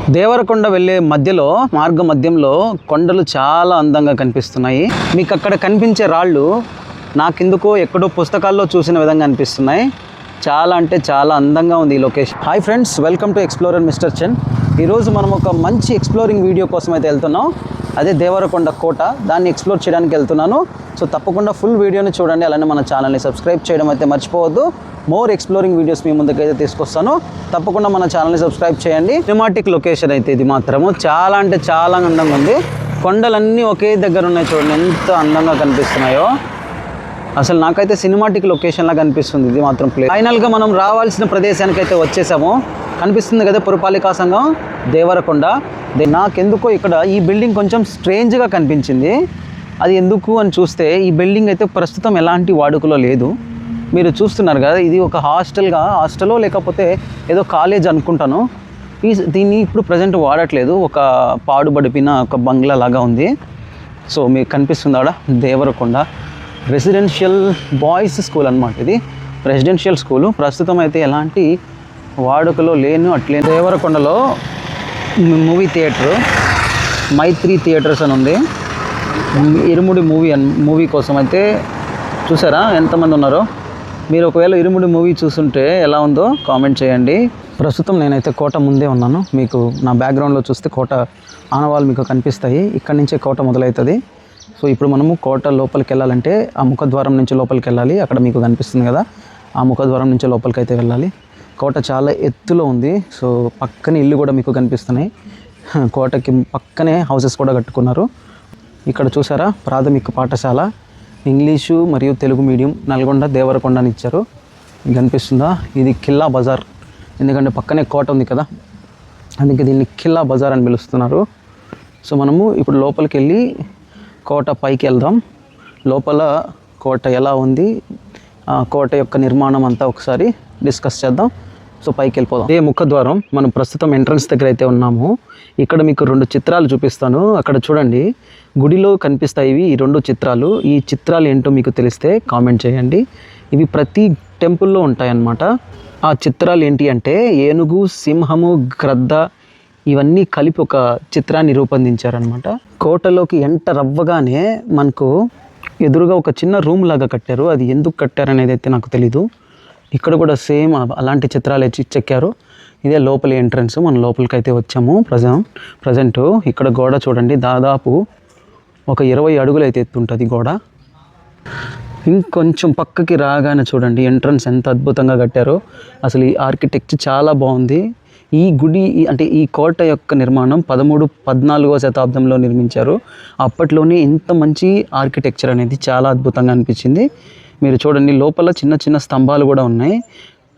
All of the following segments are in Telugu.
దేవరకొండ వెళ్ళే మధ్యలో మార్గ మధ్యంలో కొండలు చాలా అందంగా కనిపిస్తున్నాయి. మీకు అక్కడ కనిపించే రాళ్ళు నాకెందుకో ఎక్కడో పుస్తకాల్లో చూసిన విధంగా అనిపిస్తున్నాయి. చాలా అంటే చాలా అందంగా ఉంది ఈ location. Hi friends, welcome to Explorer mister Chen. ఈరోజు మనం ఒక మంచి ఎక్స్ప్లోరింగ్ వీడియో కోసం అయితే వెళ్తున్నాం. అదే దేవరకొండ కోట, దాన్ని ఎక్స్ప్లోర్ చేయడానికి వెళ్తున్నాను. సో తప్పకుండా ఫుల్ వీడియోని చూడండి. అలానే మన ఛానల్ని సబ్స్క్రైబ్ చేయడం అయితే మర్చిపోవద్దు. మోర్ ఎక్స్ప్లోరింగ్ వీడియోస్ మీ ముందుకైతే తీసుకొస్తాను. తప్పకుండా మన ఛానల్ని సబ్స్క్రైబ్ చేయండి. సినిమాటిక్ లొకేషన్ అయితే ఇది మాత్రము చాలా అంటే చాలా అందంగా ఉంది. కొండలన్నీ ఒకే దగ్గర ఉన్నాయి, చూడండి ఎంత అందంగా కనిపిస్తున్నాయో. అసలు నాకైతే సినిమాటిక్ లొకేషన్లా కనిపిస్తుంది ఇది మాత్రం ప్లేస్. ఫైనల్గా మనం రావాల్సిన ప్రదేశానికి అయితే వచ్చేసాము. కనిపిస్తుంది కదా పురపాలికా సంఘం దేవరకొండ. నాకెందుకో ఇక్కడ ఈ బిల్డింగ్ కొంచెం స్ట్రేంజ్గా కనిపించింది. అది ఎందుకు అని చూస్తే ఈ బిల్డింగ్ అయితే ప్రస్తుతం ఎలాంటి వాడుకలో లేదు. మీరు చూస్తున్నారు కదా, ఇది ఒక హాస్టలో లేకపోతే ఏదో కాలేజ్ అనుకుంటాను. దీన్ని ఇప్పుడు ప్రజెంట్ వాడట్లేదు, ఒక పాడుబడిపిన ఒక బంగ్లా లాగా ఉంది. సో మీకు కనిపిస్తుంది ఆడ దేవరకొండ రెసిడెన్షియల్ బాయ్స్ స్కూల్ అనమాట. ఇది రెసిడెన్షియల్ స్కూలు. ప్రస్తుతం అయితే ఎలాంటి వాడుకలో లేను. అట్లే దేవరకొండలో మూవీ థియేటర్ మైత్రి థియేటర్స్ అని ఉంది. ఇరుముడి మూవీ కోసం అయితే చూసారా ఎంతమంది ఉన్నారో. మీరు ఒకవేళ ఇరుముడి మూవీ చూస్తుంటే ఎలా ఉందో కామెంట్ చేయండి. ప్రస్తుతం నేనైతే కోట ముందే ఉన్నాను. మీకు నా బ్యాక్గ్రౌండ్లో చూస్తే కోట ఆనవాళ్ళు మీకు కనిపిస్తాయి. ఇక్కడి నుంచే కోట మొదలవుతుంది. సో ఇప్పుడు మనము కోట లోపలికి వెళ్ళాలంటే ఆ ముఖద్వారం నుంచి లోపలికి వెళ్ళాలి. అక్కడ మీకు కనిపిస్తుంది కదా, ఆ ముఖద్వారం నుంచి లోపలికి అయితే వెళ్ళాలి. కోట చాలా ఎత్తులో ఉంది. సో పక్కనే ఇల్లు కూడా మీకు కనిపిస్తున్నాయి. కోటకి పక్కనే హౌసెస్ కూడా కట్టుకున్నారు. ఇక్కడ చూసారా ప్రాథమిక పాఠశాల ఇంగ్లీషు మరియు తెలుగు మీడియం నల్గొండ దేవరకొండ అని ఇచ్చారు. కనిపిస్తుందా, ఇది కిల్లా బజార్. ఎందుకంటే పక్కనే కోట ఉంది కదా, అందుకే దీన్ని కిల్లా బజార్ అని పిలుస్తున్నారు. సో మనము ఇప్పుడు లోపలికి వెళ్ళి కోట పైకి వెళ్దాం. లోపల కోట ఎలా ఉంది, ఆ కోట యొక్క నిర్మాణం అంతా ఒకసారి డిస్కస్ చేద్దాం. సో పైకి వెళ్ళిపోదాం. ఇదే ముఖద్వారం. మనం ప్రస్తుతం ఎంట్రన్స్ దగ్గర అయితే ఉన్నాము. ఇక్కడ మీకు 2 చిత్రాలు చూపిస్తాను. అక్కడ చూడండి, గుడిలో కనిపిస్తాయి ఈ 2 చిత్రాలు. ఈ చిత్రాలు ఏంటో మీకు తెలిస్తే కామెంట్ చేయండి. ఇవి ప్రతి టెంపుల్లో ఉంటాయన్నమాట. ఆ చిత్రాలు ఏంటి అంటే ఏనుగు, సింహము, గ్రద్ద ఇవన్నీ కలిపి ఒక చిత్రాన్ని రూపొందించారనమాట. కోటలోకి ఎంటర్ అవ్వగానే మనకు ఎదురుగా ఒక చిన్న రూమ్ లాగా కట్టారు. అది ఎందుకు కట్టారనేది అయితే నాకు తెలీదు. ఇక్కడ కూడా సేమ్ అలాంటి చిత్రాలు చెక్కారు. ఇదే లోపలి ఎంట్రన్స్. మనం లోపలికి అయితే వచ్చాము. ప్రజెంట్ ఇక్కడ గోడ చూడండి, దాదాపు ఒక 20 అడుగులు అయితే ఎత్తుంటుంది గోడ. ఇంకొంచెం పక్కకి రాగానే చూడండి ఎంట్రన్స్ ఎంత అద్భుతంగా కట్టారో. అసలు ఈ ఆర్కిటెక్చర్ చాలా బాగుంది. ఈ గుడి అంటే ఈ కోట యొక్క నిర్మాణం 13-14వ శతాబ్దంలో నిర్మించారు. అప్పట్లోనే ఇంత మంచి ఆర్కిటెక్చర్ అనేది చాలా అద్భుతంగా అనిపించింది. మీరు చూడండి లోపల చిన్న చిన్న స్తంభాలు కూడా ఉన్నాయి.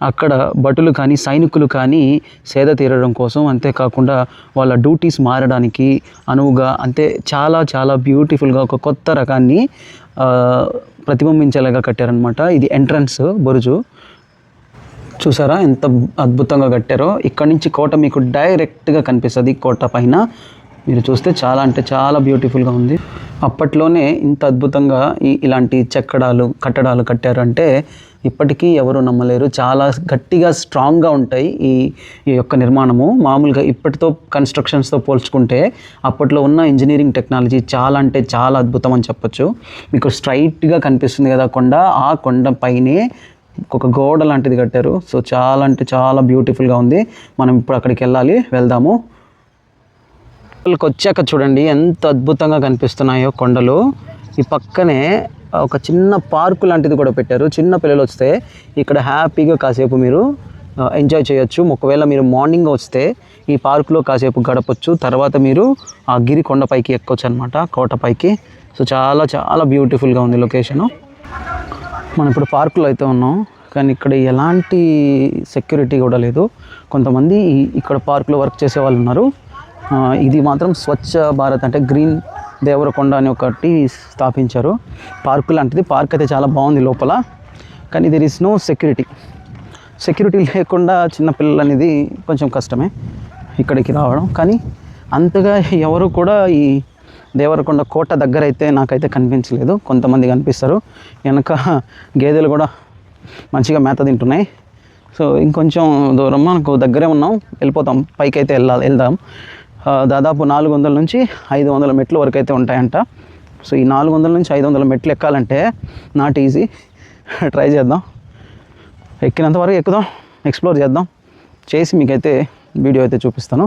అక్కడ భటులు కానీ సైనికులు కానీ సేద తీరడం కోసం, అంతేకాకుండా వాళ్ళ డ్యూటీస్ మారడానికి అనువుగా, అంతే చాలా చాలా బ్యూటిఫుల్గా ఒక కొత్త రకాన్ని ప్రతిబింబించేలాగా కట్టారనమాట. ఇది ఎంట్రన్స్ బురుజు. చూసారా ఎంత అద్భుతంగా కట్టారో. ఇక్కడ నుంచి కోట మీకు డైరెక్ట్గా కనిపిస్తుంది. కోట పైన మీరు చూస్తే చాలా అంటే చాలా బ్యూటిఫుల్గా ఉంది. అప్పట్లోనే ఇంత అద్భుతంగా ఇలాంటి కట్టడాలు కట్టారంటే ఇప్పటికీ ఎవరు నమ్మలేరు. చాలా గట్టిగా స్ట్రాంగ్గా ఉంటాయి ఈ యొక్క నిర్మాణము. మామూలుగా ఇప్పటితో కన్స్ట్రక్షన్స్తో పోల్చుకుంటే అప్పట్లో ఉన్న ఇంజనీరింగ్ టెక్నాలజీ చాలా అంటే చాలా అద్భుతం అని చెప్పొచ్చు. మీకు స్ట్రైట్గా కనిపిస్తుంది కదా కొండ, ఆ కొండ పైనే ఒక గోడ లాంటిది కట్టారు. సో చాలా అంటే చాలా బ్యూటిఫుల్గా ఉంది. మనం ఇప్పుడు అక్కడికి వెళ్దాము. కొండలకు వచ్చాక చూడండి ఎంత అద్భుతంగా కనిపిస్తున్నాయో కొండలు. ఈ పక్కనే ఒక చిన్న పార్కు లాంటిది కూడా పెట్టారు. చిన్న పిల్లలు వస్తే ఇక్కడ హ్యాపీగా కాసేపు మీరు ఎంజాయ్ చేయొచ్చు. ఒకవేళ మీరు మార్నింగ్ వస్తే ఈ పార్కులో కాసేపు గడపచ్చు. తర్వాత మీరు ఆ గిరి కొండపైకి ఎక్కొచ్చు అనమాట, కోటపైకి. సో చాలా చాలా బ్యూటిఫుల్గా ఉంది లొకేషను. మనం ఇప్పుడు పార్కులో అయితే ఉన్నాం, కానీ ఇక్కడ ఎలాంటి సెక్యూరిటీ కూడా లేదు. కొంతమంది ఇక్కడ పార్కులో వర్క్ చేసే వాళ్ళు ఉన్నారు. ఇది మాత్రం స్వచ్ఛ భారత్ అంటే గ్రీన్ దేవరకొండ అని ఒకటి స్థాపించారు. పార్కు లాంటిది. పార్క్ అయితే చాలా బాగుంది లోపల, కానీ దెర్ ఈస్ నో సెక్యూరిటీ లేకుండా చిన్నపిల్లలు అనేది కొంచెం కష్టమే ఇక్కడికి రావడం. కానీ అంతగా ఎవరు కూడా ఈ దేవరకొండ కోట దగ్గర అయితే నాకైతే కనిపించలేదు. కొంతమంది కనిపిస్తారు. వెనక గేదెలు కూడా మంచిగా మేత తింటున్నాయి. సో ఇంకొంచెం దూరం మనకు దగ్గరే ఉన్నాం, వెళ్ళిపోతాం, పైకి అయితే వెళ్దాం. దాదాపు 400 నుంచి 500 మెట్ల వరకు అయితే ఉంటాయంట. సో ఈ 400 నుంచి 500 మెట్లు ఎక్కాలంటే నాట్ ఈజీ. ట్రై చేద్దాం, ఎక్కినంత వరకు ఎక్కుదాం, ఎక్స్ప్లోర్ చేద్దాం, చేసి మీకైతే వీడియో అయితే చూపిస్తాను.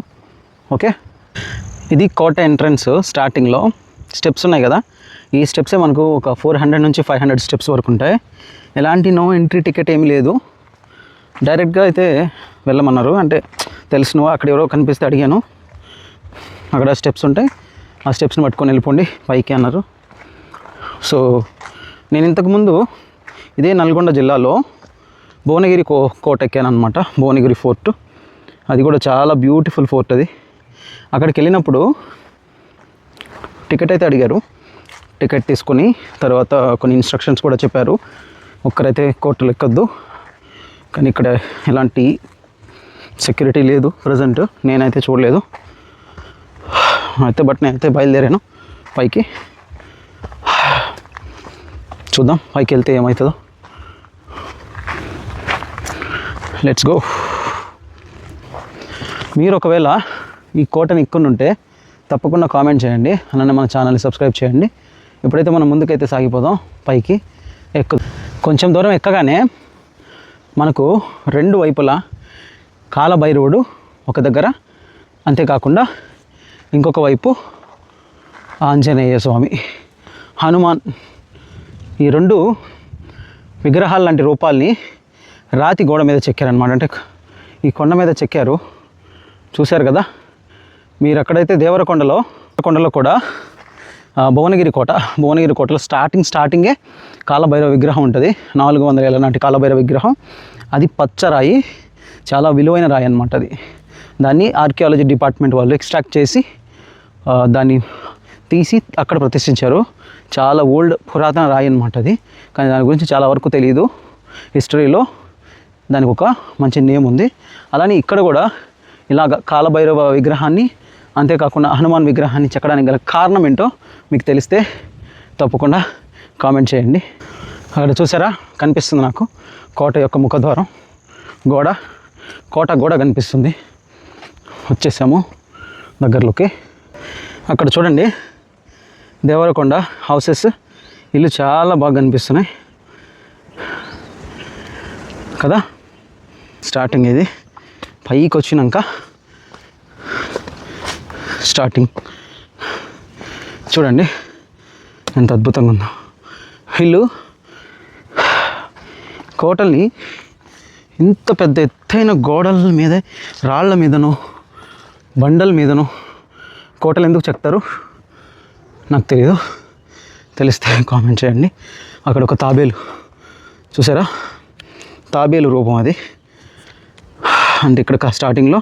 ఓకే, ఇది కోట ఎంట్రన్స్. స్టార్టింగ్లో స్టెప్స్ ఉన్నాయి కదా, ఈ స్టెప్సే మనకు ఒక 400 నుంచి 500 స్టెప్స్ వరకు ఉంటాయి. ఎలాంటి నో ఎంట్రీ టికెట్ ఏమీ లేదు, డైరెక్ట్గా అయితే వెళ్ళమన్నారు. అంటే తెలిసినవా, అక్కడ ఎవరో కనిపిస్తే అడిగాను, అక్కడ స్టెప్స్ ఉంటాయి, ఆ స్టెప్స్ని పట్టుకొని వెళ్ళిపోండి పైకి అన్నారు. సో నేను ఇంతకుముందు ఇదే నల్గొండ జిల్లాలో భువనగిరి కోట ఎక్కాను అనమాట, భువనగిరి ఫోర్ట్. అది కూడా చాలా బ్యూటిఫుల్ ఫోర్ట్ అది. అక్కడికి వెళ్ళినప్పుడు టికెట్ అయితే అడిగారు, టికెట్ తీసుకొని తర్వాత కొన్ని ఇన్స్ట్రక్షన్స్ కూడా చెప్పారు. ఒక్కరైతే కోటలు ఎక్కొద్దు, కానీ ఇక్కడ ఎలాంటి సెక్యూరిటీ లేదు ప్రజెంట్, నేనైతే చూడలేదు అయితే. బట్ నేనైతే బయలుదేరాను పైకి, చూద్దాం పైకి వెళ్తే ఏమవుతుందో. Let's go. మీరు ఒకవేళ ఈ కోటని ఎక్కుని ఉంటే తప్పకుండా కామెంట్ చేయండి, అలానే మన ఛానల్ని సబ్స్క్రైబ్ చేయండి. ఇప్పుడైతే మనం ముందుకైతే సాగిపోదాం పైకి. కొంచెం దూరం ఎక్కగానే మనకు 2 వైపులా కాలభైరవుడు ఒక దగ్గర, అంతేకాకుండా ఇంకొక వైపు ఆంజనేయ స్వామి, హనుమాన్, ఈ 2 విగ్రహాల లాంటి రూపాల్ని రాతి గోడ మీద చెక్కారనమాట. అంటే ఈ కొండ మీద చెక్కారు, చూశారు కదా మీరు. అక్కడైతే దేవరకొండలో కూడా భువనగిరి కోటలో స్టార్టింగే కాలభైరవ విగ్రహం ఉంటుంది. 400 ఏళ్ళ నాటి కాలభైరవ విగ్రహం. అది పచ్చరాయి, చాలా విలువైన రాయి అనమాట. అది దాన్ని ఆర్కియాలజీ డిపార్ట్మెంట్ వాళ్ళు ఎక్స్ట్రాక్ట్ చేసి దాన్ని తీసి అక్కడ ప్రతిష్ఠించారు. చాలా ఓల్డ్ పురాతన రాయి అనమాట అది. కానీ దాని గురించి చాలా వరకు తెలియదు. హిస్టరీలో దానికి ఒక మంచి నేమ్ ఉంది. అలానే ఇక్కడ కూడా ఇలాగ కాలభైరవ విగ్రహాన్ని, అంతేకాకుండా హనుమాన్ విగ్రహాన్ని చెక్కడానికి గల కారణం ఏంటో మీకు తెలిస్తే తప్పకుండా కామెంట్ చేయండి. అక్కడ చూసారా, కనిపిస్తుంది నాకు కోట యొక్క ముఖద్వారం, కోట గోడ కనిపిస్తుంది. వచ్చేసాము దగ్గరలోకి. అక్కడ చూడండి దేవరకొండ హౌసెస్, ఇల్లు చాలా బాగా కనిపిస్తున్నాయి కదా. స్టార్టింగ్ ఇది, పైకి వచ్చినాక స్టార్టింగ్ చూడండి ఎంత అద్భుతంగా ఉందో. వీళ్ళు కోటల్ని ఇంత పెద్ద ఎత్తైన గోడల మీద, రాళ్ల మీదనో బండల మీదనో కోటలు ఎందుకు చెక్తారు నాకు తెలియదు, తెలిస్తే కామెంట్ చేయండి. అక్కడ ఒక తాబేలు చూసారా, తాబేలు రూపం అది. అంటే ఇక్కడ స్టార్టింగ్లో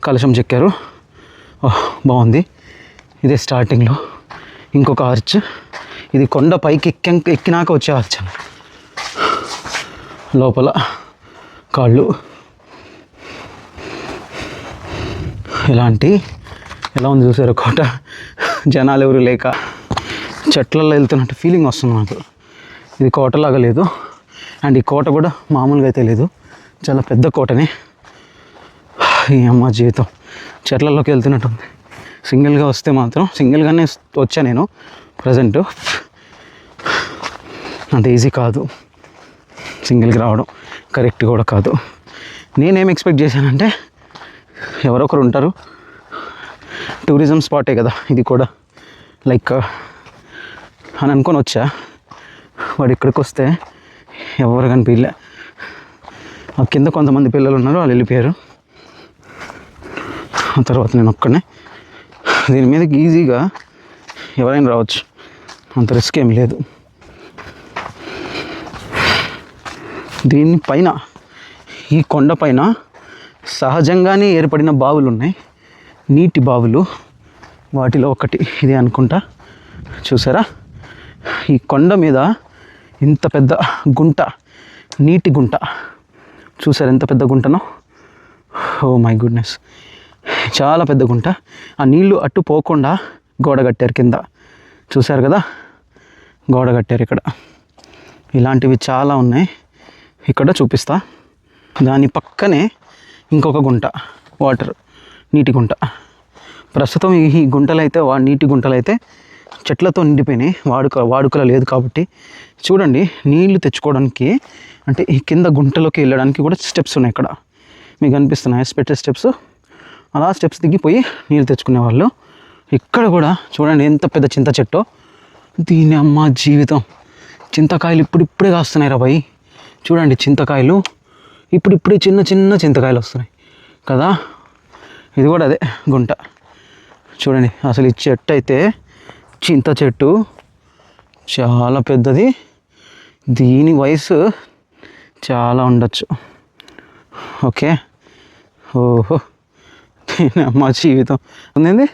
కలశం చెక్కారు. బాగుంది. ఇదే స్టార్టింగ్లో ఇంకొక ఆర్చ్. ఇది కొండ పైకి ఎక్కినాక వచ్చే ఆర్చ్. లోపల కాళ్ళు ఎలా ఉంది చూసారు కోట. జనాలు ఎవరు లేక చెట్లలో వెళ్తున్నట్టు ఫీలింగ్ వస్తుంది నాకు. ఇది కోటలాగా లేదు, అండ్ ఈ కోట కూడా మామూలుగా అయితే లేదు, చాలా పెద్ద కోటనే. ఈ అమ్మ జీవితం చెట్లలోకి వెళ్తున్నట్టుంది. సింగిల్గా వస్తే మాత్రం, సింగిల్గానే వచ్చా నేను ప్రజెంట్. అంత ఈజీ కాదు సింగిల్గా రావడం, కరెక్ట్ కూడా కాదు. నేనేం ఎక్స్పెక్ట్ చేశానంటే ఎవరొకరు ఉంటారు, టూరిజం స్పాటే కదా ఇది కూడా, లైక్ అని అనుకొని వచ్చా. వాడు ఇక్కడికి వస్తే ఎవరు కనిపించలే. ఆ కింద కొంతమంది పిల్లలు ఉన్నారు, వాళ్ళు వెళ్ళిపోయారు. ఆ తర్వాత నేను ఒక్కనే. దీని మీదకి ఈజీగా ఎవరైనా రావచ్చు, అంత రిస్క్ ఏం లేదు. దీనిపైన, ఈ కొండపైన సహజంగానే ఏర్పడిన బావులు ఉన్నాయి, నీటి బావులు. వాటిలో ఒకటి ఇదే అనుకుంటా. చూసారా, ఈ కొండ మీద ఇంత పెద్ద గుంట, నీటి గుంట. చూసారు ఎంత పెద్ద గుంటనో. ఓ మై గుడ్నెస్, చాలా పెద్ద గుంట. ఆ నీళ్లు అట్టు పోకుండా గోడ కట్టారు కింద. చూసారు కదా, గోడ కట్టారు ఇక్కడ. ఇలాంటివి చాలా ఉన్నాయి. ఇక్కడ చూపిస్తా. దాని పక్కనే ఇంకొక గుంట, వాటర్, నీటి గుంట. ప్రస్తుతం ఈ గుంటలు అయితే నీటి గుంటలు అయితే చెట్లతో నిండిపోయినాయి, వాడుకలో లేదు కాబట్టి. చూడండి, నీళ్లు తెచ్చుకోవడానికి అంటే ఈ కింద గుంటలోకి వెళ్ళడానికి కూడా స్టెప్స్ ఉన్నాయి. ఇక్కడ మీకు కనిపిస్తున్నాయి స్పెషల్ స్టెప్స్. అలా స్టెప్స్ దిగిపోయి నీళ్ళు తెచ్చుకునేవాళ్ళు. ఇక్కడ కూడా చూడండి ఎంత పెద్ద చింత చెట్టు. దీని అమ్మ జీవితం. చింతకాయలు ఇప్పుడిప్పుడే కాస్తున్నాయి రా భయ్. చూడండి చింతకాయలు ఇప్పుడిప్పుడే చిన్న చిన్న చింతకాయలు వస్తున్నాయి కదా. ఇది కూడా అదే గుంట. చూడండి అసలు ఈ చెట్టు అయితే చింత చెట్టు చాలా పెద్దది. దీని వయసు చాలా ఉండొచ్చు. ఓకే. ఓహో, దీని అమ్మ జీవితం ఉంది.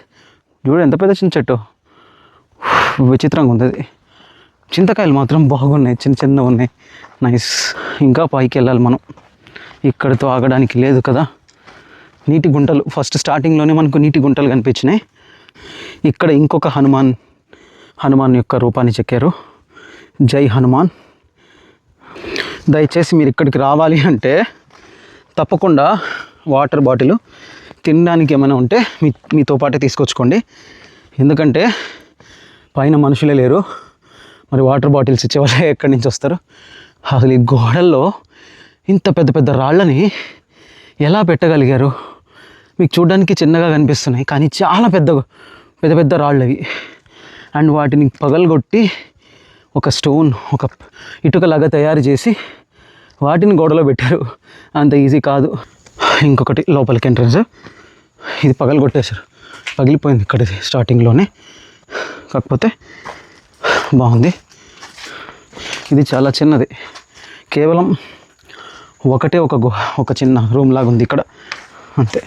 చూడు ఎంత పెద్ద చింత చెట్టు, విచిత్రంగా ఉంది. చింతకాయలు మాత్రం బాగున్నాయి, చిన్న చిన్నగా ఉన్నాయి. నైస్. ఇంకా పైకి వెళ్ళాలి మనం, ఇక్కడితో ఆగడానికి లేదు కదా. నీటి గుంటలు ఫస్ట్ స్టార్టింగ్లోనే మనకు నీటి గుంటలు కనిపించినాయి. ఇక్కడ ఇంకొక హనుమాన్ యొక్క రూపాన్ని చెక్కారు. జై హనుమాన్. దయచేసి మీరు ఇక్కడికి రావాలి అంటే తప్పకుండా వాటర్ బాటిల్, తినడానికి ఏమైనా ఉంటే మీతో పాటే తీసుకొచ్చుకోండి. ఎందుకంటే పైన మనుషులే లేరు, మరి వాటర్ బాటిల్స్ ఇచ్చే వాళ్ళే ఎక్కడి నుంచి వస్తారు? అసలు ఈ గోడల్లో ఇంత పెద్ద పెద్ద రాళ్ళని ఎలా పెట్టగలిగారు? మీకు చూడడానికి చిన్నగా కనిపిస్తున్నాయి కానీ చాలా పెద్ద పెద్ద రాళ్ళు అవి. అండ్ వాటిని పగలగొట్టి ఒక స్టోన్, ఒక ఇటుకలాగా తయారు చేసి వాటిని గోడలో పెట్టారు. అంత ఈజీ కాదు. ఇంకొకటి లోపలికి ఎంట్రన్స్, ఇది పగలగొట్టేశారు, పగిలిపోయింది ఇక్కడ స్టార్టింగ్లోనే. కాకపోతే బాగుంది. ఇది చాలా చిన్నది, కేవలం ఒకటే ఒక చిన్న రూమ్ లాగా ఉంది ఇక్కడ, అంతే.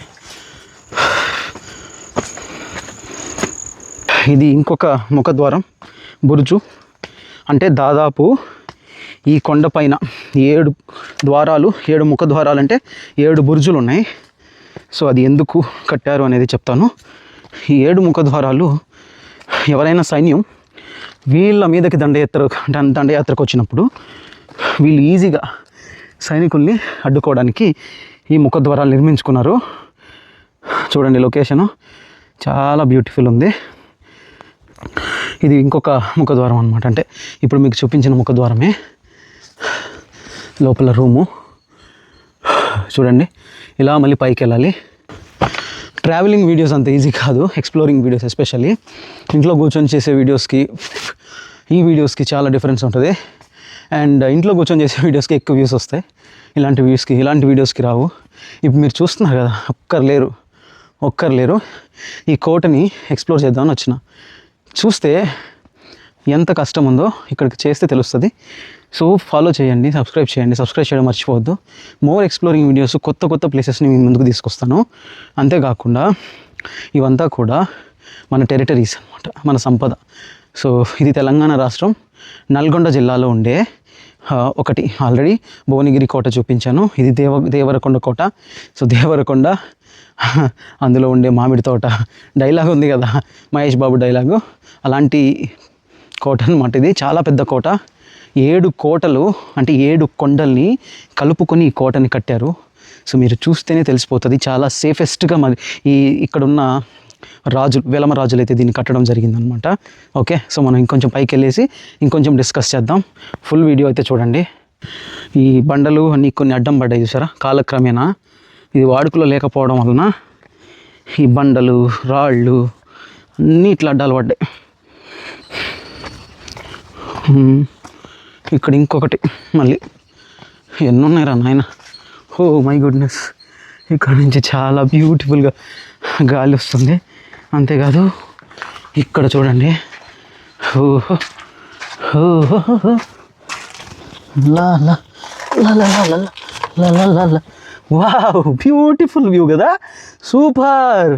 ఇది ఇంకొక ముఖద్వారం, బురుజు. అంటే దాదాపు ఈ కొండపైన 7 ద్వారాలు, 7 ముఖద్వారాలు అంటే 7 బురుజులు ఉన్నాయి. సో అది ఎందుకు కట్టారు అనేది చెప్తాను. ఈ 7 ముఖద్వారాలు ఎవరైనా సైన్యం వీళ్ళ మీదకి దండయాత్రకు వచ్చినప్పుడు వీళ్ళు ఈజీగా సైనికుల్ని అడ్డుకోవడానికి ఈ ముఖద్వారాలు నిర్మించుకున్నారు. చూడండి లొకేషను చాలా బ్యూటిఫుల్ ఉంది. ఇది ఇంకొక ముఖద్వారం అనమాట. అంటే ఇప్పుడు మీకు చూపించిన ముఖద్వారమే. లోపల రూము చూడండి. ఇలా మళ్ళీ పైకి వెళ్ళాలి. ట్రావెలింగ్ వీడియోస్ అంత ఈజీ కాదు, ఎక్స్ప్లోరింగ్ వీడియోస్ ఎస్పెషల్లీ. ఇంట్లో కూర్చొని చేసే వీడియోస్కి ఈ వీడియోస్కి చాలా డిఫరెన్స్ ఉంటుంది. అండ్ ఇంట్లో కూర్చొని చేసే వీడియోస్కి ఎక్కువ వ్యూస్ వస్తాయి, ఇలాంటి వీడియోస్కి రావు. ఇప్పుడు మీరు చూస్తున్నారు కదా, ఒక్కరు లేరు. ఈ కోటని ఎక్స్ప్లోర్ చేద్దామని వచ్చిన. చూస్తే ఎంత కష్టం ఉందో ఇక్కడికి చేస్తే తెలుస్తుంది. సో ఫాలో చేయండి, సబ్స్క్రైబ్ చేయడం మర్చిపోవద్దు. మోర్ ఎక్స్ప్లోరింగ్ వీడియోస్, కొత్త ప్లేసెస్ని మీ ముందుకు తీసుకొస్తాను. అంతేకాకుండా ఇవంతా కూడా మన టెరిటరీస్ అన్నమాట, మన సంపద. సో ఇది తెలంగాణ రాష్ట్రం నల్గొండ జిల్లాలో ఉండే ఒకటి. ఆల్రెడీ భువనగిరి కోట చూపించాను. ఇది దేవరకొండ కోట. సో దేవరకొండ, అందులో ఉండే మామిడి తోట డైలాగ్ ఉంది కదా, మహేష్ బాబు డైలాగు, అలాంటి కోట అన్నమాట. ఇది చాలా పెద్ద కోట. 7 కోటలు అంటే 7 కొండల్ని కలుపుకొని ఈ కోటని కట్టారు. సో మీరు చూస్తేనే తెలిసిపోతుంది. చాలా సేఫెస్ట్గా మరి ఇక్కడున్న వేలమ రాజులు అయితే దీన్ని కట్టడం జరిగిందనమాట. ఓకే, సో మనం ఇంకొంచెం పైకి వెళ్ళేసి ఇంకొంచెం డిస్కస్ చేద్దాం. ఫుల్ వీడియో అయితే చూడండి. ఈ బండలు అన్నీ కొన్ని అడ్డం పడ్డాయి చూసారా, కాలక్రమేణా ఇది వాడుకలో లేకపోవడం వలన ఈ బండలు, రాళ్ళు అన్నీ ఇట్లా అడ్డాలు పడ్డాయి. ఇక్కడ ఇంకొకటి మళ్ళీ ఎన్నున్నాయిరా నాయన. Oh my goodness. ఇక్కడ నుంచి చాలా బ్యూటిఫుల్గా గాలి వస్తుంది. అంతేకాదు ఇక్కడ చూడండి, ఓహో లా లా లా లా లా లా లా లా లా. వావ్, బ్యూటిఫుల్ వ్యూ కదా, సూపర్.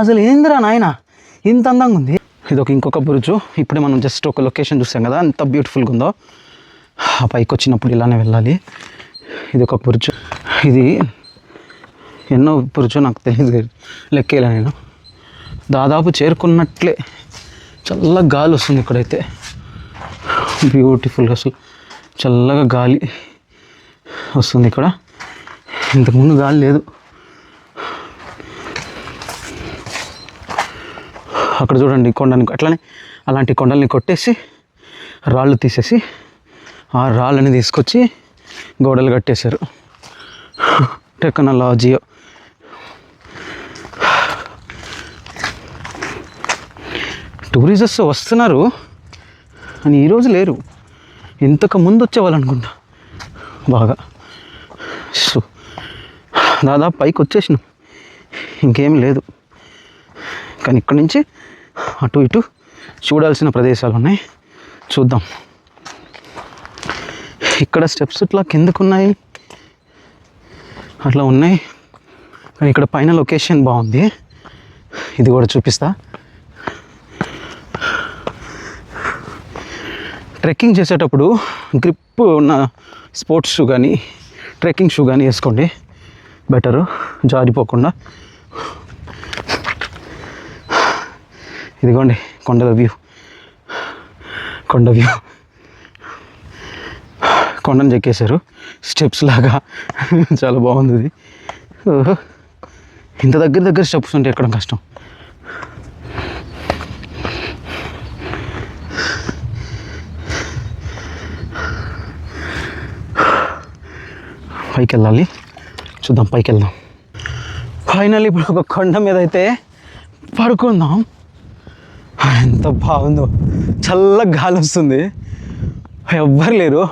అసలు ఏందిరా నాయన ఇంత అందంగా ఉంది. ఇది ఇంకొక బురుజు. ఇప్పుడే మనం జస్ట్ ఒక లొకేషన్ చూసాం కదా, ఎంత బ్యూటిఫుల్గా ఉందో. ఆ పైకి వచ్చినప్పుడు ఇలానే వెళ్ళాలి. ఇది ఒక బురుజు. ఇది ఎన్నో బురుజు నాకు తెలియదు, లెక్కేలా నేను. దాదాపు చేరుకున్నట్లే. చల్లగా గాలి వస్తుంది ఇక్కడైతే, బ్యూటిఫుల్గా. అసలు చల్లగా గాలి. వస్తుంది ఇక్కడ. ఇంతకుముందు గాలి లేదు. అక్కడ చూడండి కొండని, అట్లనే అలాంటి కొండల్ని కొట్టేసి రాళ్ళు తీసేసి ఆ రాళ్ళని తీసుకొచ్చి గోడలు కట్టేశారు. టెక్నాలజీ. టూరిజర్స్ వస్తున్నారు అని ఈరోజు లేరు, ఇంతకు ముందు వచ్చేవాళ్ళు అనుకుంటా బాగా. సో దాదాపు పైకి వచ్చేసినాం, ఇంకేం లేదు. కానీ ఇక్కడి నుంచి అటు ఇటు చూడాల్సిన ప్రదేశాలు ఉన్నాయి, చూద్దాం. ఇక్కడ స్టెప్స్ ఇట్లా కిందకున్నాయి, అట్లా ఉన్నాయి. కానీ ఇక్కడ పైన లొకేషన్ బాగుంది, ఇది కూడా చూపిస్తా. ట్రెక్కింగ్ చేసేటప్పుడు గ్రిప్ ఉన్న స్పోర్ట్స్ షూ కానీ ట్రెక్కింగ్ షూ కానీ వేసుకోండి, బెటరు, జారిపోకుండా. ఇదిగోండి కొండ వ్యూ. కొండను చెక్కేశారు స్టెప్స్ లాగా, చాలా బాగుంది ఇది. ఇంత దగ్గర స్టెప్స్ ఉంటే ఎక్కడం కష్టం. పైకి వెళ్ళాలి, చూద్దాం, పైకి వెళ్దాం. ఫైనల్లీ ఇప్పుడు ఒక కొండ మీద అయితే పడుకుందాం. ఎంత బాగుందో, చల్లగా గాలి వస్తుంది, ఎవ్వరు లేరు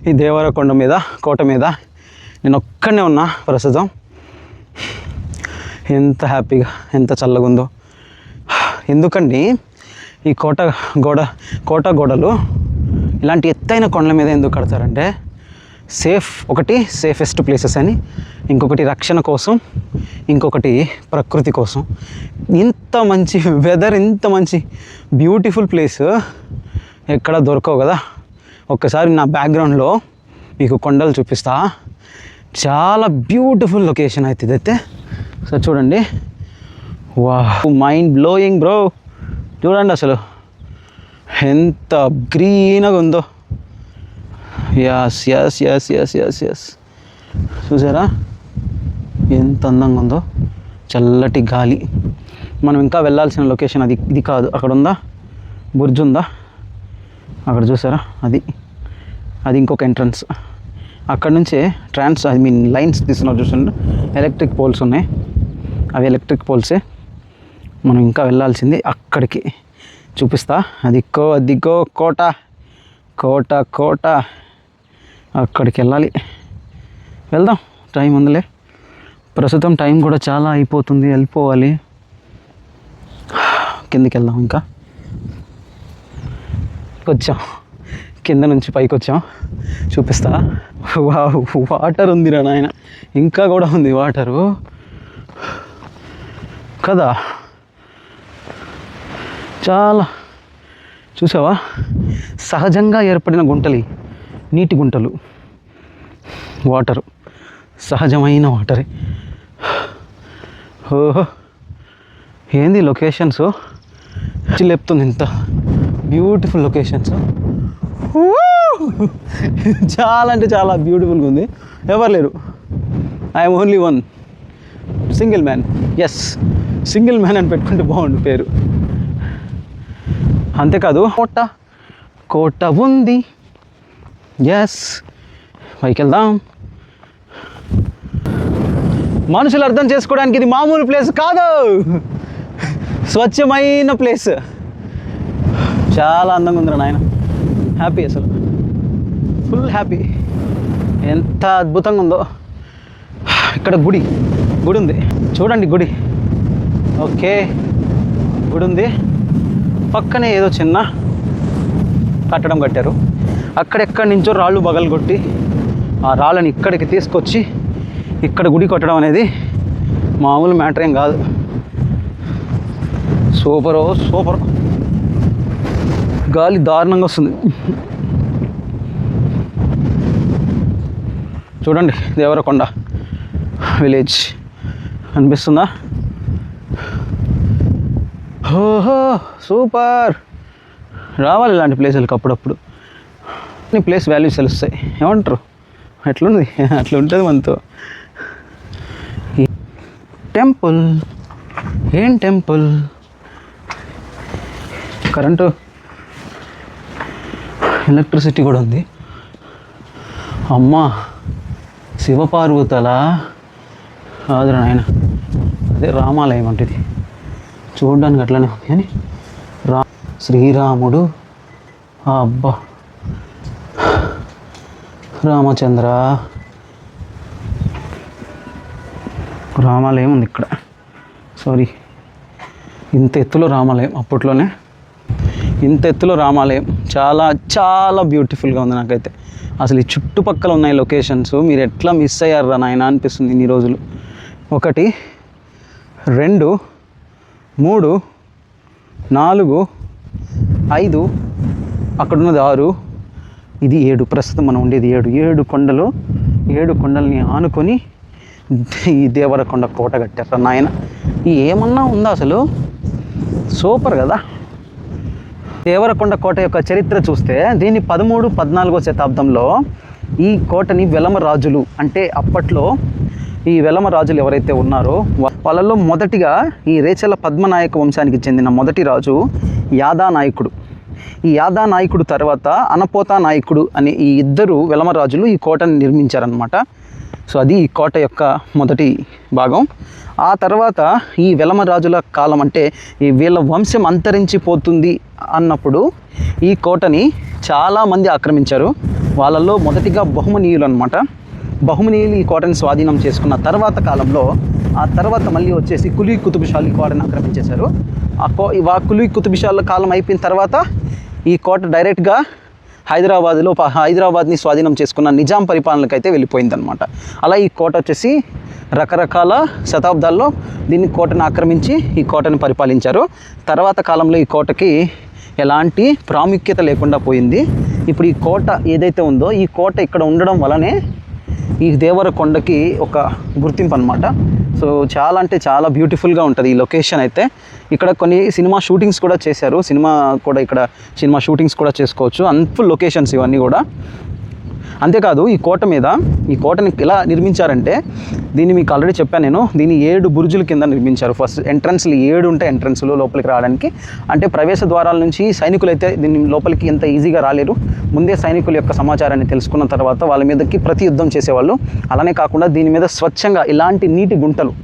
ఈ దేవర కొండ మీద, కోట మీద. నేను ఒక్కడనే ఉన్నా ప్రస్తుతం. ఎంత హ్యాపీగా, ఎంత చల్లగా ఉందో. ఎందుకండి ఈ కోట గోడలు ఇలాంటి ఎత్తైన కొండల మీద ఎందుకు కడతారంటే, ఒకటి సేఫెస్ట్ ప్లేసెస్ అని, ఇంకొకటి రక్షణ కోసం, ఇంకొకటి ప్రకృతి కోసం. ఇంత మంచి వెదర్, ఇంత మంచి బ్యూటిఫుల్ ప్లేస్ ఎక్కడ దొరకవు కదా. ఒక్కసారి నా బ్యాక్గ్రౌండ్లో మీకు కొండలు చూపిస్తా. చాలా బ్యూటిఫుల్ లొకేషన్ అయితే ఇదైతే. సో చూడండి, వా, మైండ్ బ్లోయింగ్ బ్రో. చూడండి అసలు ఎంత గ్రీన్గా ఉందో. యస్ చూసారా ఎంత అందంగా ఉందో, చల్లటి గాలి. మనం ఇంకా వెళ్ళాల్సిన లొకేషన్ ఇది కాదు. అక్కడ ఉందా బుర్జ్ ఉందా, అక్కడ చూసారా, అది ఇంకొక ఎంట్రన్స్. అక్కడ నుంచే లైన్స్ తీసుకున్నారు చూసండి, ఎలక్ట్రిక్ పోల్స్ ఉన్నాయి, అవి ఎలక్ట్రిక్ పోల్సే. మనం ఇంకా వెళ్ళాల్సింది అక్కడికి, చూపిస్తా. అదిగో కోట అక్కడికి వెళ్దాం. టైం ఉందిలే, ప్రస్తుతం టైం కూడా చాలా అయిపోతుంది, వెళ్ళిపోవాలి. కిందకి వెళ్దాం. ఇంకా వచ్చాం, కింద నుంచి పైకి వచ్చాం, చూపిస్తా. వాటర్ ఉందిరా నాయన, ఇంకా కూడా ఉంది వాటరు కదా. చాలా చూసావా, సహజంగా ఏర్పడిన గుంటలు, నీటి గుంటలు, వాటరు, సహజమైన వాటరే. ఓహో, ఏంది లొకేషన్స్ లేపుతుంది, ఇంత బ్యూటిఫుల్ లొకేషన్స్. చాలా అంటే చాలా బ్యూటిఫుల్గా ఉంది. ఎవరు లేరు, I'm only one single man. Yes, single man అని పెట్టుకుంటే బాగుండు పేరు. అంతేకాదు, కోట ఉంది. ఎస్, పైకి వెళ్దాం. మనుషులు అర్థం చేసుకోవడానికి ఇది మామూలు ప్లేస్ కాదు, స్వచ్ఛమైన ప్లేస్. చాలా అందంగా ఉందిరా నాయన, హ్యాపీ, అసలు ఫుల్ హ్యాపీ. ఎంత అద్భుతంగా ఉందో. ఇక్కడ గుడి ఉంది చూడండి, గుడి. ఓకే, గుడి ఉంది, పక్కనే ఏదో చిన్న కట్టడం కట్టారు. అక్కడెక్కడి నుంచో రాళ్ళు పగలగొట్టి ఆ రాళ్ళని ఇక్కడికి తీసుకొచ్చి ఇక్కడ గుడి కట్టడం అనేది మామూలు మ్యాటర్ ఏం కాదు. సూపర్. గాలి దారుణంగా వస్తుంది. చూడండి, దేవరకొండ విలేజ్ అనిపిస్తుందా? ఓహో, సూపర్. రావాలి ఇలాంటి ప్లేసులకి అప్పుడప్పుడు, ప్లేస్ వాల్యూస్ తెలుస్తాయి. ఏమంటారు? ఎట్లుంది అట్లా ఉంటుంది మనతో. టెంపుల్ ఏం టెంపుల్, కరెంటు ఎలక్ట్రిసిటీ కూడా ఉంది. అమ్మా శివపార్వతలా కాదురా నాయన, అదే రామాలయం అంటే ఇది చూడడానికి అట్లనే ఉంది కానీ శ్రీరాముడు అబ్బా రామచంద్ర రామాలయం ఉంది ఇక్కడ. సారీ, ఇంత ఎత్తులో రామాలయం, అప్పట్లోనే ఇంత ఎత్తులో రామాలయం. చాలా చాలా బ్యూటిఫుల్గా ఉంది నాకైతే. అసలు ఈ చుట్టుపక్కల ఉన్నాయి లొకేషన్స్, మీరు ఎట్లా మిస్ అయ్యారా నాయన అనిపిస్తుంది ఇన్ని రోజులు. 1 2 3 4 5, అక్కడ ఉన్నది 6, ఇది 7. ప్రస్తుతం మనం ఉండేది 7 కొండలు. 7 కొండల్ని ఆనుకొని ఈ దేవరకొండ కోట కట్టారు నాయన. ఏమన్నా ఉందా అసలు? సూపర్ కదా. దేవరకొండ కోట యొక్క చరిత్ర చూస్తే దీన్ని 13, 14వ శతాబ్దంలో ఈ కోటని వెలమ రాజులు, అంటే అప్పట్లో ఈ వెలమ రాజులు ఎవరైతే ఉన్నారో వాళ్ళల్లో మొదటిగా ఈ రేచల పద్మనాయక వంశానికి చెందిన మొదటి రాజు యాదా నాయకుడు. ఈ యాదా నాయకుడు తర్వాత అనపోతా నాయకుడు అనే ఈ ఇద్దరు వెలమ రాజులు ఈ కోటని నిర్మించారనమాట. సో అది ఈ కోట యొక్క మొదటి భాగం. ఆ తర్వాత ఈ వెలమ రాజుల కాలం, అంటే ఈ వీళ్ళ వంశం అంతరించిపోతుంది అన్నప్పుడు ఈ కోటని చాలామంది ఆక్రమించారు. వాళ్ళల్లో మొదటిగా బహుమనీయులు అనమాట. బహుమనీయులు ఈ కోటని స్వాధీనం చేసుకున్న తర్వాత కాలంలో, ఆ తర్వాత మళ్ళీ వచ్చేసి కులీ కుతుబుషాలు ఈ కోటని ఆక్రమించేశారు. కులీ కుతుబుషాల కాలం అయిపోయిన తర్వాత ఈ కోట డైరెక్ట్గా హైదరాబాద్ని స్వాధీనం చేసుకున్న నిజాం పరిపాలనకైతే వెళ్ళిపోయిందనమాట. అలా ఈ కోట వచ్చేసి రకరకాల శతాబ్దాల్లో దీన్ని కోటను ఆక్రమించి ఈ కోటను పరిపాలించారు. తర్వాత కాలంలో ఈ కోటకి ఎలాంటి ప్రాముఖ్యత లేకుండా పోయింది. ఇప్పుడు ఈ కోట ఏదైతే ఉందో ఈ కోట ఇక్కడ ఉండడం వలనే ఈ దేవరకొండకి ఒక గుర్తింపు అనమాట. సో చాలా అంటే చాలా బ్యూటిఫుల్గా ఉంటుంది ఈ లొకేషన్ అయితే. ఇక్కడ కొన్ని సినిమా షూటింగ్స్ కూడా చేశారు. ఇక్కడ సినిమా షూటింగ్స్ కూడా చేసుకోవచ్చు. ఫుల్ లొకేషన్స్ ఇవన్నీ కూడా. అంతేకాదు ఈ కోటని ఎలా నిర్మించారంటే, దీన్ని మీకు ఆల్రెడీ చెప్పాను నేను, దీన్ని 7 బురుజుల కింద నిర్మించారు. ఫస్ట్ ఎంట్రన్స్లు 7 ఉంటాయి ఎంట్రన్స్లు లోపలికి రావడానికి. అంటే ప్రవేశ ద్వారాల నుంచి సైనికులు అయితే దీన్ని లోపలికి ఎంత ఈజీగా రాలేరు. ముందే సైనికుల యొక్క సమాచారాన్ని తెలుసుకున్న తర్వాత వాళ్ళ మీదకి ప్రతి యుద్ధం చేసేవాళ్ళు. అలానే కాకుండా దీని మీద స్వచ్ఛంగా ఇలాంటి నీటి గుంటలు,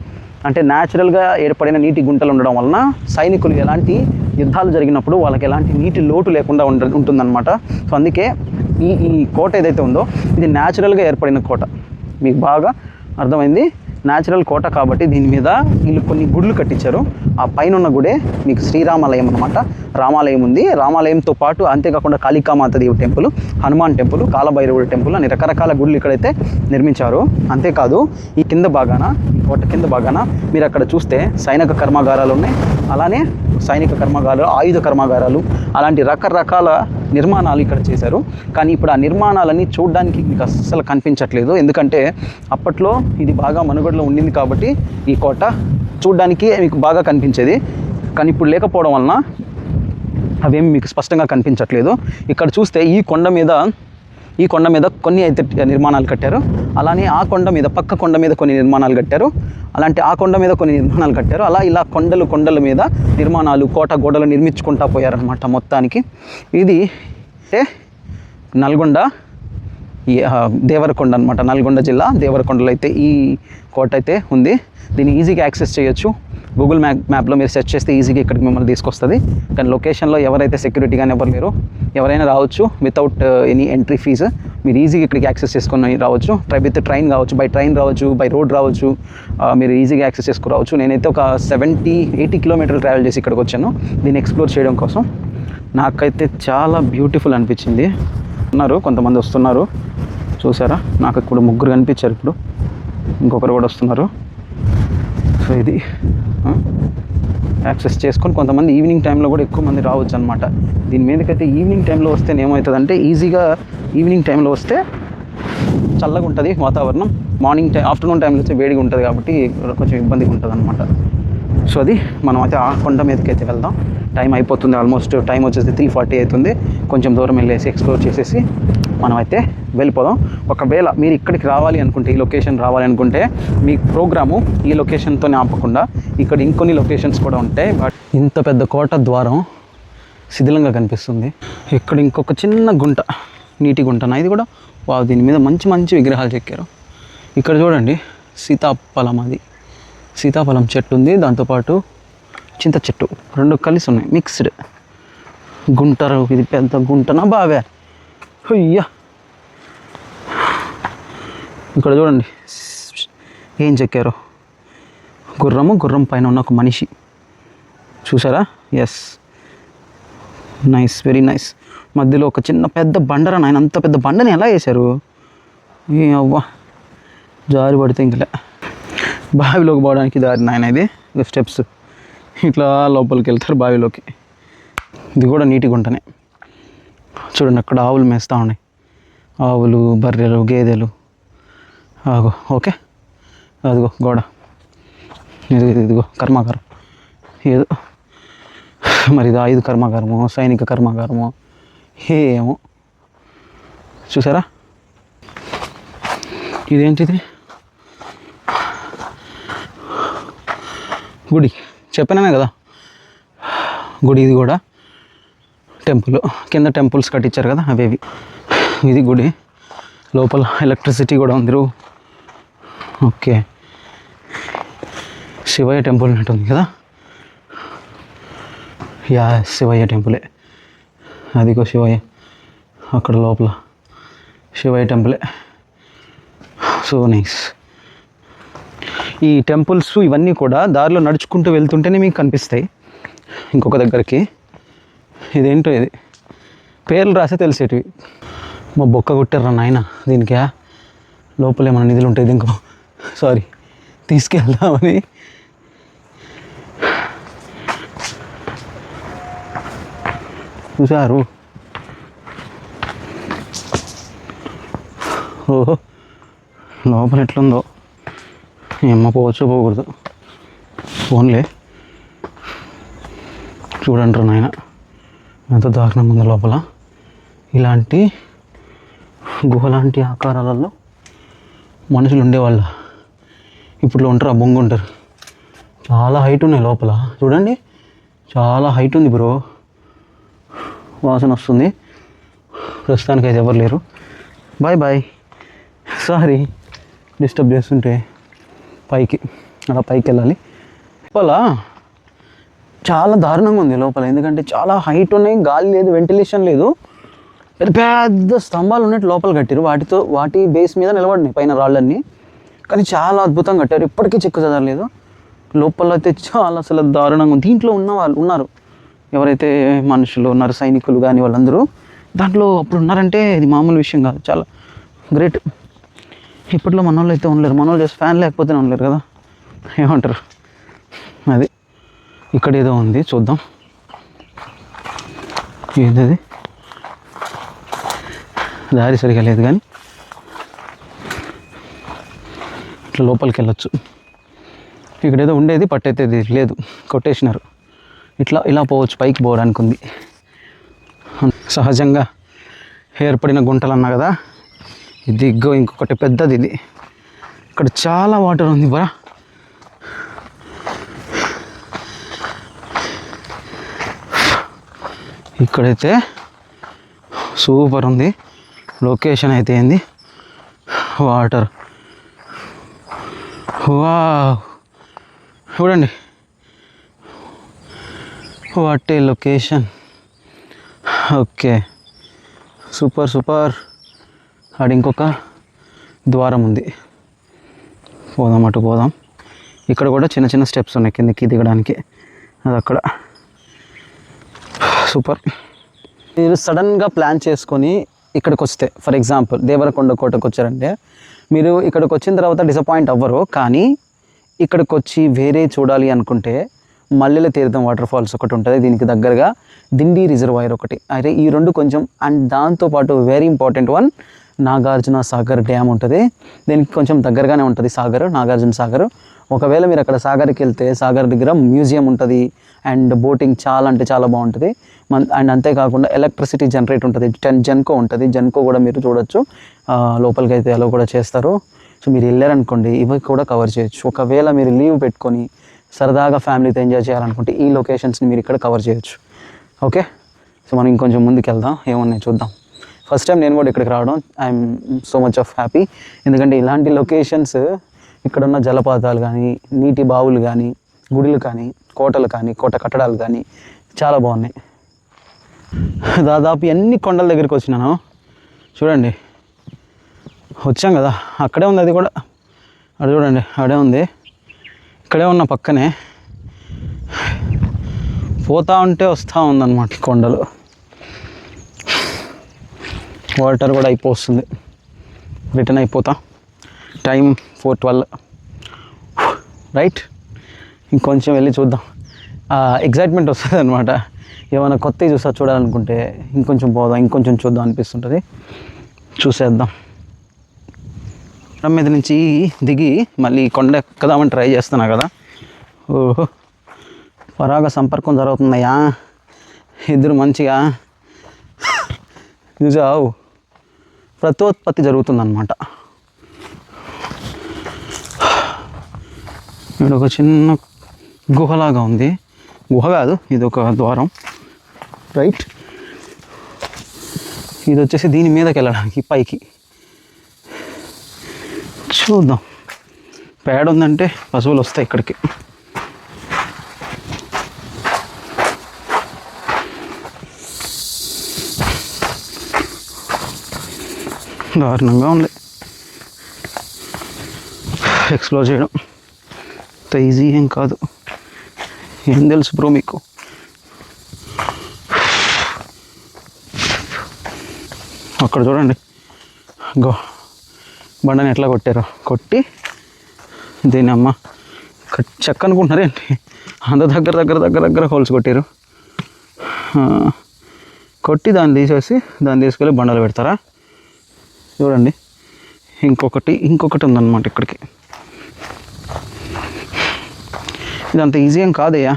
అంటే న్యాచురల్గా ఏర్పడిన నీటి గుంటలు ఉండడం వలన సైనికులు ఎలాంటి యుద్ధాలు జరిగినప్పుడు వాళ్ళకి ఎలాంటి నీటి లోటు లేకుండా ఉంటుందన్నమాట. సో అందుకే ఈ కోట ఏదైతే ఉందో ఇది న్యాచురల్గా ఏర్పడిన కోట. మీకు బాగా అర్థమైంది, న్యాచురల్ కోట కాబట్టి దీని మీద వీళ్ళు కొన్ని గుడులు కట్టించారు. ఆ పైన ఉన్న గుడే మీకు శ్రీరామాలయం అనమాట. రామాలయం ఉంది. రామాలయంతో పాటు అంతేకాకుండా కాళికామాతదేవి టెంపుల్, హనుమాన్ టెంపుల్, కాలభైరవుడి టెంపుల్ అని రకరకాల గుడులు ఇక్కడైతే నిర్మించారు. అంతేకాదు ఈ కోట కింద భాగాన మీరు అక్కడ చూస్తే సైనిక కర్మాగారాలు ఉన్నాయి. అలానే సైనిక కర్మాగారాలు, ఆయుధ కర్మాగారాలు, అలాంటి రకరకాల నిర్మాణాలు ఇక్కడ చేశారు. కానీ ఇప్పుడు ఆ నిర్మాణాలన్నీ చూడడానికి మీకు అస్సలు కనిపించట్లేదు. ఎందుకంటే అప్పట్లో ఇది బాగా మనుగడలో ఉండింది కాబట్టి ఈ కోట చూడడానికి మీకు బాగా కనిపించేది. కానీ ఇప్పుడు లేకపోవడం వలన అవేమి మీకు స్పష్టంగా కనిపించట్లేదు. ఇక్కడ చూస్తే ఈ కొండ మీద కొన్ని అయితే నిర్మాణాలు కట్టారు. అలానే ఆ కొండ మీద, పక్క కొండ మీద కొన్ని నిర్మాణాలు కట్టారు. అలాంటి ఆ కొండ మీద కొన్ని నిర్మాణాలు కట్టారు. అలా ఇలా కొండల మీద నిర్మాణాలు, కోట గోడలు నిర్మించుకుంటా పోయారనమాట మొత్తానికి. ఇది నల్గొండ దేవరకొండ అనమాట. నల్గొండ జిల్లా దేవరకొండలో అయితే ఈ కోట అయితే ఉంది. దీన్ని ఈజీగా యాక్సెస్ చేయొచ్చు. గూగుల్ మ్యాప్లో మీరు సెర్చ్ చేస్తే ఈజీగా ఇక్కడికి మిమ్మల్ని తీసుకొస్తుంది. కానీ లొకేషన్లో ఎవరైతే సెక్యూరిటీ కానీ ఎవరు లేరు, ఎవరైనా రావచ్చు వితౌట్ ఎనీ ఎంట్రీ ఫీజు. మీరు ఈజీగా ఇక్కడికి యాక్సెస్ చేసుకొని రావచ్చు. విత్ ట్రైన్ కావచ్చు, బై ట్రైన్ రావచ్చు, బై రోడ్ రావచ్చు. మీరు ఈజీగా యాక్సెస్ చేసుకురావచ్చు. నేనైతే ఒక 70-80 కిలోమీటర్లు ట్రావెల్ చేసి ఇక్కడికి వచ్చాను దీన్ని ఎక్స్ప్లోర్ చేయడం కోసం. నాకైతే చాలా బ్యూటిఫుల్ అనిపించింది. కొంతమంది వస్తున్నారు చూసారా, నాకు ఇప్పుడు 3 కనిపించారు. ఇప్పుడు ఇంకొకరు కూడా వస్తున్నారు. సో ఇది యాక్సెస్ చేసుకొని కొంతమంది ఈవినింగ్ టైంలో కూడా ఎక్కువ మంది రావచ్చు అనమాట. దీని మీదకైతే ఈవినింగ్ టైంలో వస్తే ఏమవుతుందంటే, ఈజీగా ఈవినింగ్ టైంలో వస్తే చల్లగా ఉంటుంది వాతావరణం. ఆఫ్టర్నూన్ టైంలో వచ్చి వేడిగా ఉంటుంది కాబట్టి కొంచెం ఇబ్బందిగా ఉంటుంది అనమాట. సో అది మనం అయితే ఆ కొండ మీదకైతే వెళ్దాం. టైం అయిపోతుంది, ఆల్మోస్ట్ టైం వచ్చేసి 3:40 అవుతుంది. కొంచెం దూరం వెళ్ళేసి ఎక్స్ప్లోర్ చేసేసి మనమైతే వెళ్ళిపోదాం. ఒకవేళ మీరు ఇక్కడికి రావాలి అనుకుంటే, ఈ లొకేషన్ రావాలి అనుకుంటే, మీ ప్రోగ్రాము ఈ లొకేషన్తోనే ఆపకుండా ఇక్కడ ఇంకొన్ని లొకేషన్స్ కూడా ఉంటాయి. బట్ ఇంత పెద్ద కోట ద్వారం శిథిలంగా కనిపిస్తుంది. ఇక్కడ ఇంకొక చిన్న గుంట, నీటి గుంటనా ఇది కూడా. దీని మీద మంచి మంచి విగ్రహాలు చెక్కారు. ఇక్కడ చూడండి సీతాఫలం, అది సీతాఫలం చెట్టు ఉంది, దాంతోపాటు చింత చెట్టు, రెండు కలిసి ఉన్నాయి, మిక్స్డ్. గుంటరు, ఇది పెద్ద గుంటనా బావే, అయ్యా. ఇక్కడ చూడండి ఏం చెక్కారు, గుర్రం పైన ఉన్న ఒక మనిషి చూసారా? Yes, nice, very nice. మధ్యలో ఒక చిన్న పెద్ద బండరా నాయన, అంత పెద్ద బండని ఎలా వేశారు? ఏ అవ్వా, జారి పడితే ఇంకలే. బావిలోకి పోవడానికి దారి నాయన, ఇది స్టెప్స్, ఇట్లా లోపలికి వెళ్తారు బావిలోకి. ఇది కూడా నీటి గుంటనే. చూడండి అక్కడ ఆవులు మేస్తూ ఉన్నాయి, ఆవులు, బర్రెలు, గేదెలు. ఓకే, అదిగో గోడ, ఇదిగో కర్మాగారం ఏదో, మరి ఇది ఆయుధ కర్మాగారము, సైనిక కర్మాగారము, ఏమో. చూసారా? ఇదేంటిది? గుడి, చెప్పినానే కదా గుడి. ఇది కూడా టెంపుల్, కింద టెంపుల్స్ కట్టించారు కదా అవేవి. ఇది గుడి, లోపల ఎలక్ట్రిసిటీ కూడా ఉంది. ఓకే, శివయ్య టెంపుల్ ఉంటుంది కదా. యా, శివయ్య టెంపులే, అదిగో శివయ్య అక్కడ లోపల, శివయ్య టెంపులే. So nice. ఈ టెంపుల్స్ ఇవన్నీ కూడా దారిలో నడుచుకుంటూ వెళ్తుంటేనే మీకు కనిపిస్తాయి. ఇంకొక దగ్గరికి, ఇదేంటో, ఇది పేర్లు రాసే తెలిసేటివి. మా బొక్క కొట్టారా నాయన దీనికి. లోపల ఏమైనా నిధులు ఉంటాయి ఇంకో, సారీ, తీసుకెళ్దామని. చూసారు? ఓహో, లోపల ఎట్లుందో ఏమో, పోవచ్చు పోకూడదు, ఫోన్లే. చూడండి నాయన ఎంత దారుణం ఉంది లోపల. ఇలాంటి గుహలాంటి ఆకారాలలో మనుషులు ఉండేవాళ్ళ. ఇప్పుడు ఉంటారు, బొంగు ఉంటారు. చాలా హైట్ ఉన్నాయి లోపల, చూడండి చాలా హైట్ ఉంది బ్రో. వాసన వస్తుంది. ప్రస్తుతానికి అయితే ఎవరు లేరు. బాయ్ బాయ్, సారీ డిస్టర్బ్ చేస్తుంటే. పైకి, అలా పైకి వెళ్ళాలి. లోపల చాలా దారుణంగా ఉంది లోపల, ఎందుకంటే చాలా హైట్ ఉన్నాయి, గాలి లేదు, వెంటిలేషన్ లేదు. పెద్ద పెద్ద స్తంభాలు ఉన్నట్టు లోపల కట్టారు, వాటి బేస్ మీద నిలబడినాయి పైన రాళ్ళన్నీ. కానీ చాలా అద్భుతంగా కట్టారు, ఇప్పటికీ చెక్కు చదవలేదు. లోపల అయితే చాలా అసలు దారుణంగా ఉంది. దీంట్లో ఉన్న వాళ్ళు ఉన్నారు, ఎవరైతే మనుషులు ఉన్నారు, సైనికులు కానీ, వాళ్ళందరూ దాంట్లో అప్పుడు ఉన్నారంటే ఇది మామూలు విషయం కాదు, చాలా గ్రేట్. ఇప్పట్లో మన వాళ్ళు అయితే ఉండలేరు, మన వాళ్ళు చేసి ఫ్యాన్ లేకపోతే ఉండలేరు కదా, ఏమంటారు? అది ఇక్కడ ఏదో ఉంది, చూద్దాం. ఏదది? దారి సరిగా లేదు కానీ ఇట్లా లోపలికి వెళ్ళొచ్చు. ఇక్కడ ఏదో ఉండేది, పట్టయితే లేదు, కొట్టేసినారు. ఇలా పోవచ్చు, పైకి పోవడానికి ఉంది. సహజంగా ఏర్పడిన గుంటలు అన్నా కదా, ఇది ఇంకొకటి పెద్దది. ఇది ఇక్కడ చాలా వాటర్ ఉంది బరా. ఇక్కడైతే సూపర్ ఉంది లొకేషన్ అయితే. ఏంది వాటర్, వావ్, చూడండి what a location. Okay, super super. అక్కడ ఇంకొక ద్వారం ఉంది, పోదాం, అటు పోదాం. ఇక్కడ కూడా చిన్న చిన్న స్టెప్స్ ఉన్నాయి కిందకి దిగడానికి, అది అక్కడ. సూపర్. మీరు సడన్గా ప్లాన్ చేసుకొని ఇక్కడికి వస్తే, ఫర్ ఎగ్జాంపుల్ దేవరకొండ కోటకు వచ్చారంటే, మీరు ఇక్కడికి వచ్చిన తర్వాత డిసప్పాయింట్ అవ్వరు. కానీ ఇక్కడికి వచ్చి వేరే చూడాలి అనుకుంటే మల్లెల తీర్థం వాటర్ ఫాల్స్ ఒకటి ఉంటుంది, దీనికి దగ్గరగా దిండి రిజర్వాయర్ ఒకటి. అయితే ఈ రెండు కొంచెం, అండ్ దాంతోపాటు very important one, Nagarjuna Sagar dam ఉంటుంది. దీనికి కొంచెం దగ్గరగానే ఉంటుంది సాగర్, నాగార్జున సాగర్. ఒకవేళ మీరు అక్కడ సాగర్కి వెళ్తే సాగర్ దగ్గర మ్యూజియం ఉంటుంది అండ్ బోటింగ్ చాలా అంటే చాలా బాగుంటుంది. అండ్ అంతేకాకుండా ఎలక్ట్రిసిటీ జనరేట్ ఉంటుంది, జెన్కో ఉంటుంది. జెన్కో కూడా మీరు చూడొచ్చు, లోపలికి అయితే అలా కూడా చేస్తారు. సో మీరు వెళ్ళారనుకోండి ఇవి కూడా కవర్ చేయొచ్చు. ఒకవేళ మీరు లీవ్ పెట్టుకొని సరదాగా ఫ్యామిలీతో ఎంజాయ్ చేయాలనుకుంటే ఈ లొకేషన్స్ని మీరు ఇక్కడ కవర్ చేయొచ్చు. ఓకే, సో మనం ఇంకొంచెం ముందుకు వెళ్దాం, ఏమున్నాయి చూద్దాం. ఫస్ట్ టైం నేను కూడా ఇక్కడికి రావడం I'm so much of happy. ఎందుకంటే ఇలాంటి లొకేషన్స్ ఇక్కడ ఉన్న జలపాతాలు కానీ, నీటి బావులు కానీ, గుడులు కానీ, కోటలు కానీ, కోట కట్టడాలు కానీ చాలా బాగున్నాయి. దాదాపు ఎన్ని కొండల దగ్గరికి వచ్చినాను చూడండి. వచ్చాం కదా, అక్కడే ఉంది అది కూడా, అది చూడండి అక్కడే ఉంది. ఇక్కడే ఉన్న పక్కనే పోతా ఉంటే వస్తూ ఉందన్నమాట కొండలు. వాటర్ కూడా అయిపోతుంది, రిటర్న్ అయిపోతా. Time 4:12 right. ఇంకొంచెం వెళ్ళి చూద్దాం, ఎగ్జైట్మెంట్ వస్తుంది అనమాట. ఏమైనా కొత్తవి చూడాలనుకుంటే ఇంకొంచెం పోదాం, ఇంకొంచెం చూద్దాం అనిపిస్తుంటుంది. చూసేద్దాం. కొండ మీద నుంచి దిగి మళ్ళీ కొండ ఎక్కదామని ట్రై చేస్తున్నా కదా. ఓహో, పరాగ సంపర్కం జరుగుతుందయ్యా, ఇద్దరు మంచిగా చూసావు, ప్రత్యోత్పత్తి జరుగుతుందన్నమాట. ఇక్కడ ఒక చిన్న గుహలాగా ఉంది, గుహ కాదు ఇది ఒక ద్వారం రైట్. ఇది వచ్చేసి దీని మీదకి వెళ్ళడానికి పైకి. చూద్దాం, పేడ ఉందంటే పశువులు వస్తాయి ఇక్కడికి. దారుణంగా ఉంది ఎక్స్ప్లోర్ చేయడం, అంత ఈజీ ఏం కాదు. ఏం తెలుసు బ్రో మీకు? అక్కడ చూడండి బండని ఎట్లా కొట్టారో, కొట్టి దీని అమ్మ చెక్క అనుకుంటున్నారేంటి, అంత దగ్గర హోల్స్ కొట్టారు. కొట్టి దాన్ని తీసేసి దాన్ని తీసుకెళ్ళి బండలు పెడతారా? చూడండి, ఇంకొకటి ఉందన్నమాట ఇక్కడికి. ఇదంత ఈజీ ఏం కాదయ్యా.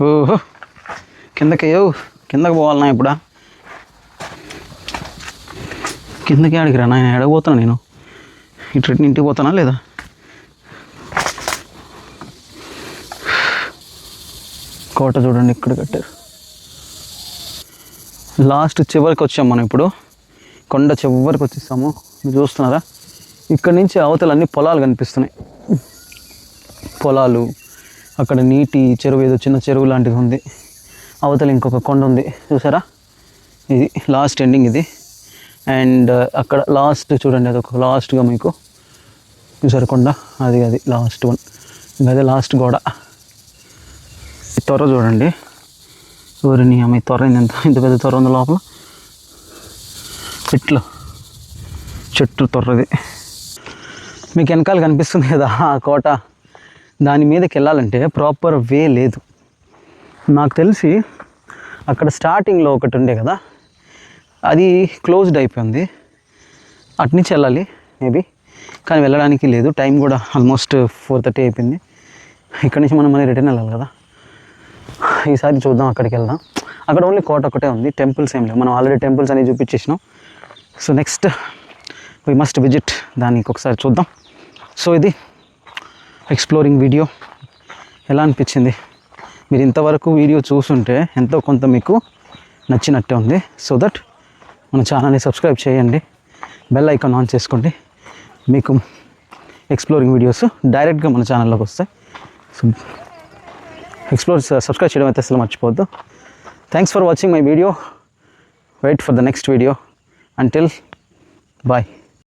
ఓహో, కిందకి పోవాలన్నా ఇప్పుడా? కిందకి ఆడికిరా నాయన, ఎడకపోతున్నా నేను. ఇటు ఇంటికి పోతానా లేదా? కోట చూడండి ఇక్కడ కట్టారు. లాస్ట్ చివరికి వచ్చాము మనం ఇప్పుడు, కొండ చివరికి వచ్చేసాము. మీరు చూస్తున్నారా, ఇక్కడ నుంచి అవతల అన్ని పొలాలు కనిపిస్తున్నాయి. పొలాలు, అక్కడ నీటి చెరువు, ఏదో చిన్న చెరువు లాంటిది ఉంది. అవతల ఇంకొక కొండ ఉంది చూసారా, ఇది లాస్ట్ ఎండింగ్ ఇది. అండ్ అక్కడ లాస్ట్ చూడండి, అదొక లాస్ట్గా మీకు చూసారు కొండ, అది లాస్ట్ వన్. ఇంకా అదే లాస్ట్ గోడ. ఈ త్వర చూడండి, ఊరిని ఆమె త్వర ఇంత పెద్ద త్వర ఉంది లోపల. చెట్టు త్వరది మీకు వెనకాల కనిపిస్తుంది కదా ఆ కోట. దాని మీదకి వెళ్ళాలంటే ప్రాపర్ వే లేదు. నాకు తెలిసి అక్కడ స్టార్టింగ్లో ఒకటి ఉండే కదా, అది క్లోజ్డ్ అయిపోయింది. అటు నుంచి వెళ్ళాలి మేబీ, కానీ వెళ్ళడానికి లేదు. టైం కూడా ఆల్మోస్ట్ 4:30 అయిపోయింది. ఇక్కడ నుంచి మనం మళ్ళీ రిటర్న్ వెళ్ళాలి కదా. ఈసారి చూద్దాం, అక్కడికి వెళ్దాం. అక్కడ ఓన్లీ కోట ఒకటే ఉంది, టెంపుల్స్ ఏం లేవు. మనం ఆల్రెడీ టెంపుల్స్ అనేవి చూపించేసినాం. So next we must visit, దానికి ఒకసారి చూద్దాం. సో ఇది ఎక్స్ప్లోరింగ్ వీడియో. ఎలా అనిపించింది? మీరు ఇంతవరకు వీడియో చూస్తుంటే ఎంతో కొంత మీకు నచ్చినట్టే ఉంది. సో దట్ మన ఛానల్ని సబ్స్క్రైబ్ చేయండి, బెల్ ఐకాన్ ఆన్ చేసుకోండి. మీకు ఎక్స్ప్లోరింగ్ వీడియోస్ డైరెక్ట్గా మన ఛానల్లోకి వస్తాయి. సో సబ్స్క్రైబ్ చేయడం అయితే అసలు మర్చిపోవద్దు. Thanks for watching my video. Wait for the next video. Until bye.